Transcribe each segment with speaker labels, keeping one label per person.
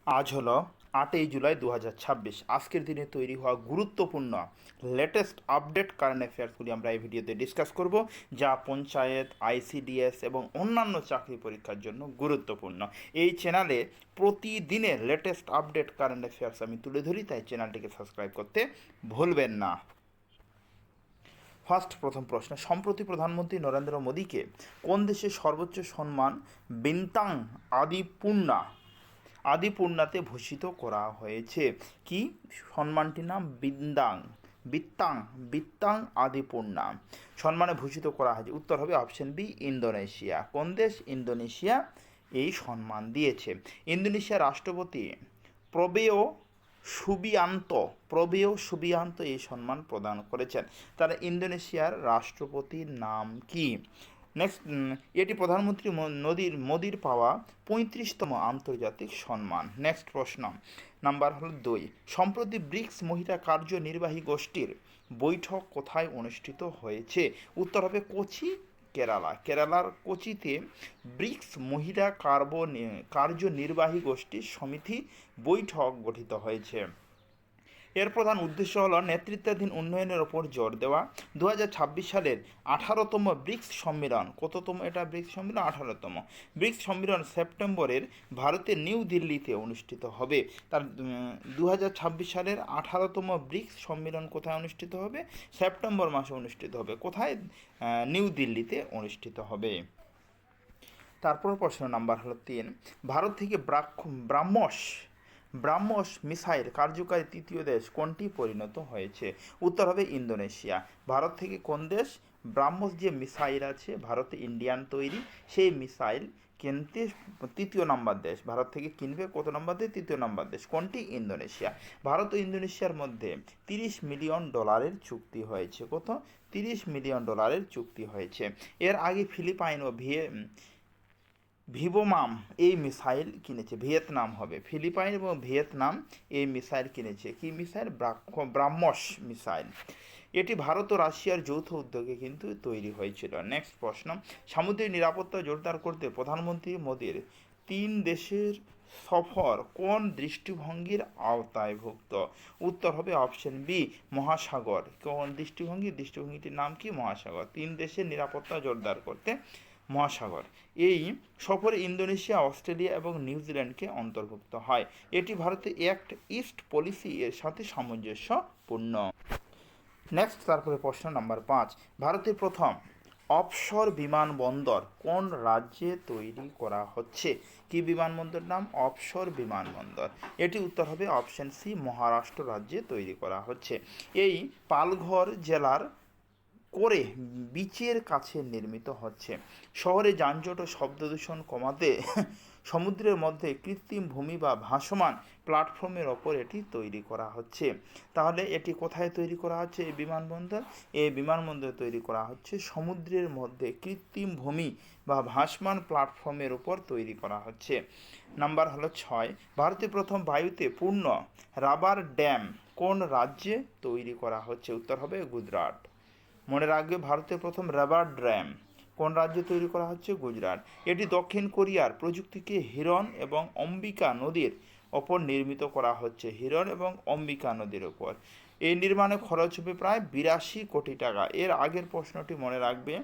Speaker 1: আজ হলো 8ই জুলাই 2026। আজকের দিনে তৈরি হওয়া গুরুত্বপূর্ণ লেটেস্ট আপডেট কারেন্ট অ্যাফেয়ার্সগুলি আমরা এই ভিডিওতে ডিসকাস করব, যা পঞ্চায়েত, আইসিডিএস এবং অন্যান্য চাকরি পরীক্ষার জন্য গুরুত্বপূর্ণ। এই চ্যানেলে প্রতিদিনের লেটেস্ট আপডেট কারেন্ট অ্যাফেয়ার্স আমি তুলে ধরি, তাই চ্যানেলটিকে সাবস্ক্রাইব করতে ভুলবেন না। প্রথম প্রশ্ন, সম্প্রতি প্রধানমন্ত্রী নরেন্দ্র মোদীকে কোন দেশের সর্বোচ্চ সম্মান বিন্তাং আদিপূর্ণাতে ভূষিত করা হয়েছে? কি সম্মানটির নাম? বিত্তাং আদিপূর্ণা সম্মানে ভূষিত করা হয়েছে। উত্তর হবে অপশন বি, ইন্দোনেশিয়া। কোন দেশ? ইন্দোনেশিয়া এই সম্মান দিয়েছে। ইন্দোনেশিয়ার রাষ্ট্রপতি প্রবেয় সুবিয়ান্ত এই সম্মান প্রদান করেছেন। তারা ইন্দোনেশিয়ার রাষ্ট্রপতির নাম কি? নেক্সট, এটি প্রধানমন্ত্রী মোদির পাওয়া 35তম আন্তর্জাতিক সম্মান। নেক্সট প্রশ্ন নাম্বার হল 2। সম্প্রতি ব্রিক্স মহিলা কার্যনির্বাহী গোষ্ঠীর বৈঠক কোথায় অনুষ্ঠিত হয়েছে? উত্তর হবে কোচি, কেরালার কোচিতে ব্রিক্স মহিলা কার্যনির্বাহী গোষ্ঠীর সমিতি বৈঠক গঠিত হয়েছে। এর প্রধান উদ্দেশ্য হল নেতৃত্বাধীন উন্নয়নের ওপর জোর দেওয়া। 2026 সালের 18তম ব্রিক্স সম্মেলন, কততম এটা ব্রিক্স সম্মেলন? 18তম ব্রিক্স সম্মেলন সেপ্টেম্বরের ভারতের নিউ দিল্লিতে অনুষ্ঠিত হবে। তার 2026 সালের 18তম ব্রিক্স সম্মেলন কোথায় অনুষ্ঠিত হবে? সেপ্টেম্বর মাসে অনুষ্ঠিত হবে। কোথায়? নিউ দিল্লিতে অনুষ্ঠিত হবে। তারপর প্রশ্ন নাম্বার হলো 3। ভারত থেকে ব্রাহ্মস মিসাইল কার্যকারী তৃতীয় দেশ কোনটি পরিণত হয়েছে? উত্তর হবে ইন্দোনেশিয়া। ভারত থেকে কোন দেশ ব্রাহ্মস যে মিসাইল আছে, ভারতে ইন্ডিয়ান তৈরি, সেই মিসাইল কিনতে তৃতীয় নম্বর দেশ, ভারত থেকে কিনবে কত নম্বর দেশ? তৃতীয় নম্বর দেশ। কোনটি? ইন্দোনেশিয়া। ভারত ও ইন্দোনেশিয়ার মধ্যে $30 মিলিয়ন চুক্তি হয়েছে। কত? $30 মিলিয়ন চুক্তি হয়েছে। এর আগে ফিলিপাইন ও ভিবোমাম এই মিসাইল কিনেছে। ভিয়েতনাম হবে, ফিলিপাইন এবং ভিয়েতনাম এই মিসাইল কিনেছে। কি মিসাইল? ব্রাহ্মস মিসাইল। এটি ভারত ও রাশিয়ার যৌথ উদ্যোগে কিন্তু তৈরি হয়েছিল। নেক্সট প্রশ্ন, সামুদ্রিক নিরাপত্তা জোরদার করতে প্রধানমন্ত্রী মোদীর 3 দেশের সফর কোন দৃষ্টিভঙ্গির আওতায়ভুক্ত? উত্তর হবে অপশন বি, মহাসাগর। কোন দৃষ্টিভঙ্গিটির নাম কি? মহাসাগর। 3 দেশের নিরাপত্তা জোরদার করতে মহাসাগর। এই সফরে ইন্দোনেশিয়া, অস্ট্রেলিয়া এবং নিউজিল্যান্ডকে অন্তর্ভুক্ত হয়। এটি ভারতের অ্যাক্ট ইস্ট পলিসি এর সাথে সামঞ্জস্যপূর্ণ। নেক্সট, তারপরে প্রশ্ন নাম্বার 5। ভারতের প্রথম অফশোর বিমানবন্দর কোন রাজ্যে তৈরি করা হচ্ছে? কি বিমানবন্দর নাম? অফশোর বিমানবন্দর। এটি উত্তর হবে অপশন সি, মহারাষ্ট্র রাজ্যে তৈরি করা হচ্ছে। এই পালঘর জেলার করে বিচের কাছে নির্মিত হচ্ছে। শহরে যানজট ও শব্দদূষণ কমাতে সমুদ্রের মধ্যে কৃত্রিম ভূমি বা ভাসমান প্ল্যাটফর্মের ওপর এটি তৈরি করা হচ্ছে। তাহলে এটি কোথায় তৈরি করা হচ্ছে এই বিমানবন্দর? এই বিমানবন্দর তৈরি করা হচ্ছে সমুদ্রের মধ্যে কৃত্রিম ভূমি বা ভাসমান প্ল্যাটফর্মের উপর তৈরি করা হচ্ছে। নাম্বার হলো 6। ভারতের প্রথম বায়ুতে পূর্ণ রাবার ড্যাম কোন রাজ্যে তৈরি করা হচ্ছে? উত্তর হবে গুজরাট। মনে রাখবে, ভারতের প্রথম রাবার ড্যাম কোন রাজ্যে তৈরি করা হচ্ছে? গুজরাট। এটি দক্ষিণ কোরিয়ার প্রযুক্তিকে হিরণ এবং অম্বিকা নদীর ওপর নির্মিত করা হচ্ছে। হিরণ এবং অম্বিকা নদীর ওপর এই নির্মাণে খরচ হবে প্রায় 82 কোটি টাকা। এর আগের প্রশ্নটি মনে রাখবে,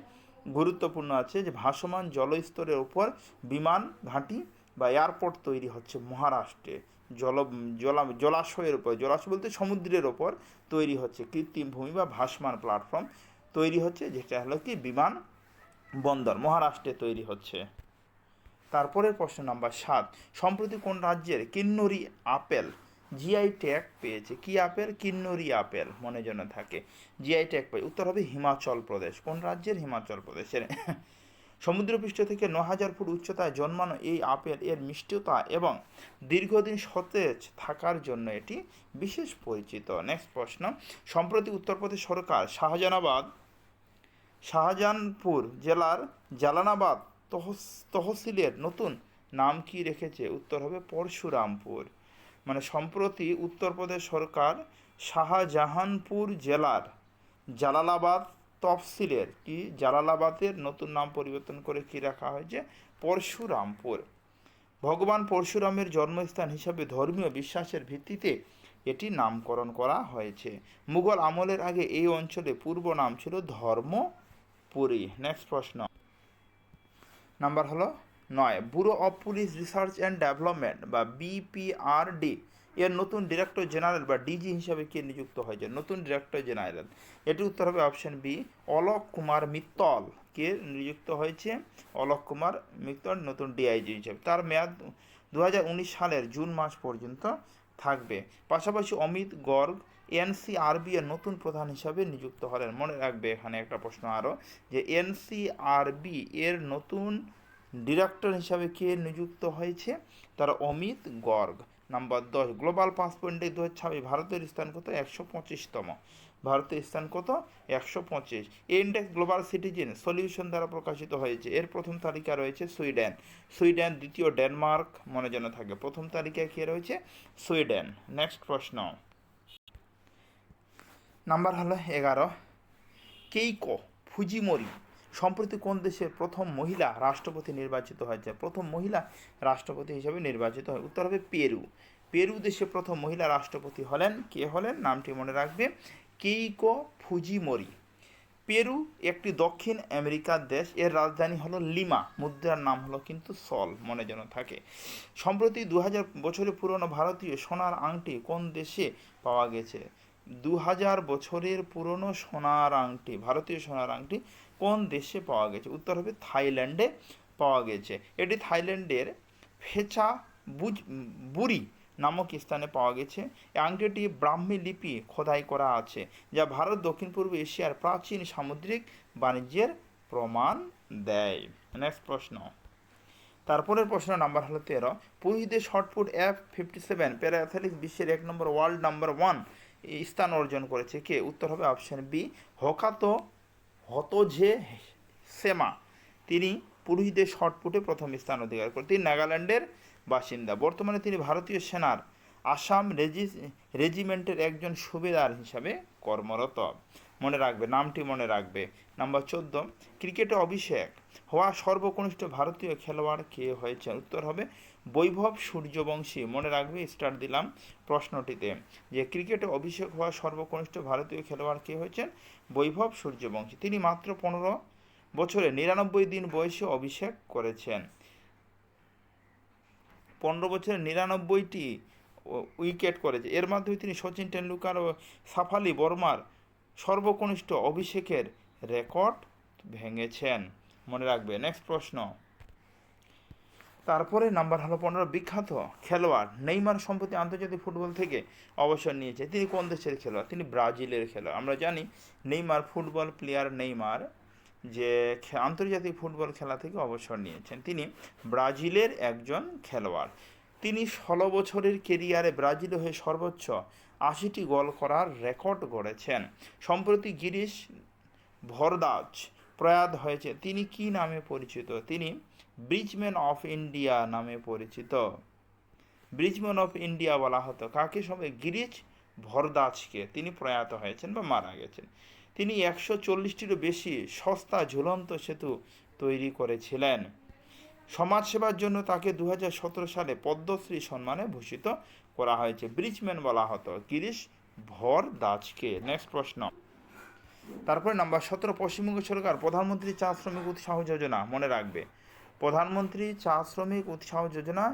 Speaker 1: গুরুত্বপূর্ণ আছে, যে ভাসমান জলস্তরের ওপর বিমান ঘাঁটি বা এয়ারপোর্ট তৈরি হচ্ছে মহারাষ্ট্রে। জলাশয়ের উপর, জলাশয় বলতে সমুদ্রের ওপর তৈরি হচ্ছে কৃত্রিম ভূমি বা ভাসমান প্ল্যাটফর্ম তৈরি হচ্ছে, যেটা হলো কি বিমান বন্দর, মহারাষ্ট্রে তৈরি হচ্ছে। তারপরের প্রশ্ন নাম্বার 7। সম্প্রতি কোন রাজ্যের কিন্নরি আপেল জিআই ট্যাগ পেয়েছে? কি আপেল? কিন্নরি আপেল, মনে যেন থাকে। জিআই ট্যাগ পেয়ে উত্তর হবে হিমাচল প্রদেশ। কোন রাজ্যের? হিমাচল প্রদেশের। সমুদ্রপৃষ্ঠ থেকে 9000 ফুট উচ্চতায় জন্মানো এই আপেল এর মিষ্টতা এবং দীর্ঘদিন সতেজ থাকার জন্য এটি বিশেষ পরিচিত। নেক্সট প্রশ্ন, সম্প্রতি উত্তরপ্রদেশ সরকার শাহজাহানপুর জেলার জালানাবাদ তহসিলের নতুন নাম কি রেখেছে? উত্তর হবে পরশুরামপুর। মানে সম্প্রতি উত্তরপ্রদেশ সরকার শাহজাহানপুর জেলার জালালাবাদ তফসিলের জালালাবাদের নতুন নাম পরিবর্তন করে কি রাখা হয়েছে? পরশুরামপুর। ভগবান পরশুরামের জন্মস্থান হিসাবে ধর্মীয় বিশ্বাসের ভিত্তিতে এটি নামকরণ করা হয়েছে। মুঘল আমলের আগে এই অঞ্চলে পূর্ব নাম ছিল ধর্মপুরী। নেক্সট প্রশ্ন নাম্বার হলো 9, bureau of police research and development বা BPRD এর নতুন ডিরেক্টর জেনারেল বা ডিজি হিসাবে কে নিযুক্ত হয়েছে? নতুন ডিরেক্টর জেনারেল, এটির উত্তর হবে অপশন বি, অলোক কুমার মিত্তল। কে নিযুক্ত হয়েছে? অলোক কুমার মিত্তল নতুন ডিআইজি হিসেবে। তার মেয়াদ 2019 সালের জুন মাস পর্যন্ত থাকবে। পাশাপাশি অমিত গর্গ NCRB এর নতুন প্রধান হিসাবে নিযুক্ত হলেন। মনে রাখবে এখানে একটা প্রশ্ন আরও, যে NCRB এর নতুন ডিরেক্টর হিসাবে কে নিযুক্ত হয়েছে? তার Amit Garg. Number 10, global passport index 2026 ভারতের স্থান কত? 125তম। ভারতের স্থান কত? 125। এই ইন্ডেক্স গ্লোবাল সিটিজেন সলিউশন দ্বারা প্রকাশিত হয়েছে। এর প্রথম তালিকা রয়েছে সুইডেন, দ্বিতীয় ডেনমার্ক, মনে যেন থাকে। প্রথম তালিকায় কে রয়েছে? সুইডেন। নেক্সট প্রশ্ন নাম্বার হলো 11, কেইকো ফুজিমোরি সম্প্রতি কোন দেশের প্রথম মহিলা রাষ্ট্রপতি নির্বাচিত হয়েছে? প্রথম মহিলা রাষ্ট্রপতি হিসেবে নির্বাচিত হয়, উত্তর হবে পেরু দেশে প্রথম মহিলা রাষ্ট্রপতি হলেন। কে হলেন? নামটি মনে রাখবে, কেইকো ফুজিমোরি। পেরু একটি দক্ষিণ আমেরিকার দেশ। এর রাজধানী হলো লিমা, মুদ্রার নাম হলো কিন্তু সল, মনে যেন থাকে। সম্প্রতি 2000 বছরের পুরনো ভারতীয় সোনার আংটি কোন দেশে পাওয়া গেছে? 2000 বছরের পুরনো সোনার আংটি, ভারতীয় সোনার আংটি কোন দেশে পাওয়া গেছে? উত্তর হবে থাইল্যান্ডে পাওয়া গেছে। এটি থাইল্যান্ডের ফেচা বুরি নামক স্থানে পাওয়া গেছে। এই আংটিটি ব্রাহ্মী লিপি খোদাই করা আছে, যা ভারত দক্ষিণ পূর্ব এশিয়ার প্রাচীন সামুদ্রিক বাণিজ্যের প্রমাণ দেয়। নেক্সট প্রশ্ন, তারপরের প্রশ্ন নাম্বার হলো 13, পুরুষদের শর্টপুট F57 প্যারা অ্যাথলেটিক্স বিশ্বের 1 নম্বর ওয়ার্ল্ড নাম্বার 1 স্থান অর্জন করেছে কে? উত্তর হবে অপশন বি, হতোজে সেমা। তিনি পুরুষদের শর্টপুটে প্রথম স্থান অধিকার করেন। তিনি নাগাল্যান্ডের বাসিন্দা। বর্তমানে তিনি ভারতীয় সেনার আসাম রেজিমেন্টের একজন সুবেদার হিসাবে কর্মরত। মনে রাখবে, নামটি মনে রাখবে। নাম্বার 14, ক্রিকেটে অভিষেক হওয়া সর্বকনিষ্ঠ ভারতীয় খেলোয়াড় কে হয়েছেন? উত্তর হবে বৈভব সূর্যবংশী। মনে রাখবে, স্টার দিলাম প্রশ্নটিতে, যে ক্রিকেটে অভিষেক হওয়া সর্বকনিষ্ঠ ভারতীয় খেলোয়াড় কে হয়েছেন? বৈভব সূর্যবংশী। তিনি মাত্র 15 বছরে 99 দিন বয়সে অভিষেক করেছেন। 15 বছরে 99টি উইকেট করেছে। এর মাধ্যমে তিনি সচিন টেন্ডুলকার ও সাফালি বর্মার সর্বকনিষ্ঠ অভিষেকের রেকর্ড ভেঙেছেন। মনে রাখবে। নেক্সট প্রশ্ন, তারপরে নাম্বার হলো 15, বিখ্যাত খেলোয়াড় নেইমার সম্প্রতি আন্তর্জাতিক ফুটবল থেকে অবসর নিয়েছে। তিনি কোন দেশের খেলোয়াড়? তিনি ব্রাজিলের খেলোয়াড়। আমরা জানি নেইমার, ফুটবল প্লেয়ার নেইমার, যে আন্তর্জাতিক ফুটবল খেলা থেকে অবসর নিয়েছেন। তিনি ব্রাজিলের একজন খেলোয়াড়। তিনি 16 বছরের কেরিয়ারে ব্রাজিলে হয়ে সর্বোচ্চ 80টি গোল করার রেকর্ড গড়েছেন। সম্প্রতি গিরিশ ভরদাজ প্রয়াত হয়েছে। তিনি কি নামে পরিচিত? তিনি ব্রিজম্যান অফ ইন্ডিয়া নামে পরিচিত। ব্রিজম্যান অফ ইন্ডিয়া বলা হতো কাকে? সবাই গিরিশ ভরদাজকে। তিনি প্রয়াত হয়েছেন বা মারা গেছেন। তিনি 140টিরও বেশি সস্তা ঝুলন্ত সেতু তৈরি করেছিলেন। সমাজসেবার জন্য তাকে 2017 সালে পদ্মশ্রী সম্মানে ভূষিত করা হয়েছে। ব্রিজম্যান বলা হতো গিরিশ ভরদাজকে। নেক্সট প্রশ্ন, তারপরে নাম্বার 17, পশ্চিমবঙ্গ সরকার প্রধানমন্ত্রী চা শ্রমিক উৎসাহ যোজনা। মনে রাখবে, প্রধানমন্ত্রী চা শ্রমিক উৎসাহ যোজনা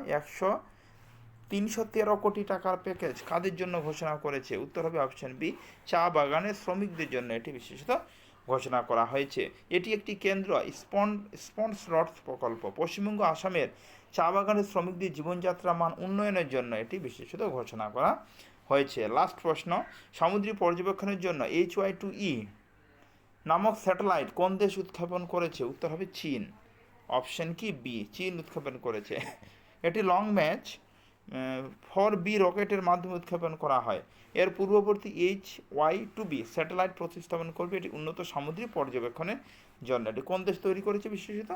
Speaker 1: 313 কোটি টাকার প্যাকেজ কাদের জন্য ঘোষণা করেছে? উত্তর হবে অপশন বি, চা বাগানের শ্রমিকদের জন্য এটি বিশেষত ঘোষণা করা হয়েছে। এটি একটি কেন্দ্র স্পন্সরড প্রকল্প। পশ্চিমবঙ্গ আসামের চা বাগানের শ্রমিকদের জীবনযাত্রা মান উন্নয়নের জন্য এটি বিশেষত ঘোষণা করা হয়েছে। লাস্ট প্রশ্ন, সামুদ্রিক পর্যবেক্ষণের জন্য HY2E নামক স্যাটেলাইট কোন দেশ উৎক্ষেপণ করেছে? উত্তর হবে চীন। অপশন কি? বি, চীন উৎক্ষেপণ করেছে। এটি লং ম্যাচ 4B রকেটের মাধ্যমে উৎক্ষেপণ করা হয়। এর পূর্ববর্তী HY2B স্যাটেলাইট প্রতিস্থাপন করবে এটি উন্নত সামুদ্রিক পর্যবেক্ষণের জন্য। এটি কোন দেশ তৈরি করেছে? বিশেষত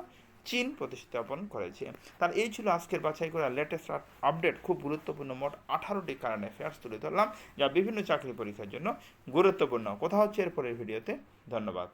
Speaker 1: চীন প্রতিস্থাপন করেছে। তার এই ছিল আজকের বাছাই করা লেটেস্ট আপডেট। খুব গুরুত্বপূর্ণ মোট 18টি কারেন্ট অ্যাফেয়ার্স তুলে ধরলাম, যা বিভিন্ন চাকরি পরীক্ষার জন্য গুরুত্বপূর্ণ। কথা হচ্ছে এরপরের ভিডিওতে। ধন্যবাদ।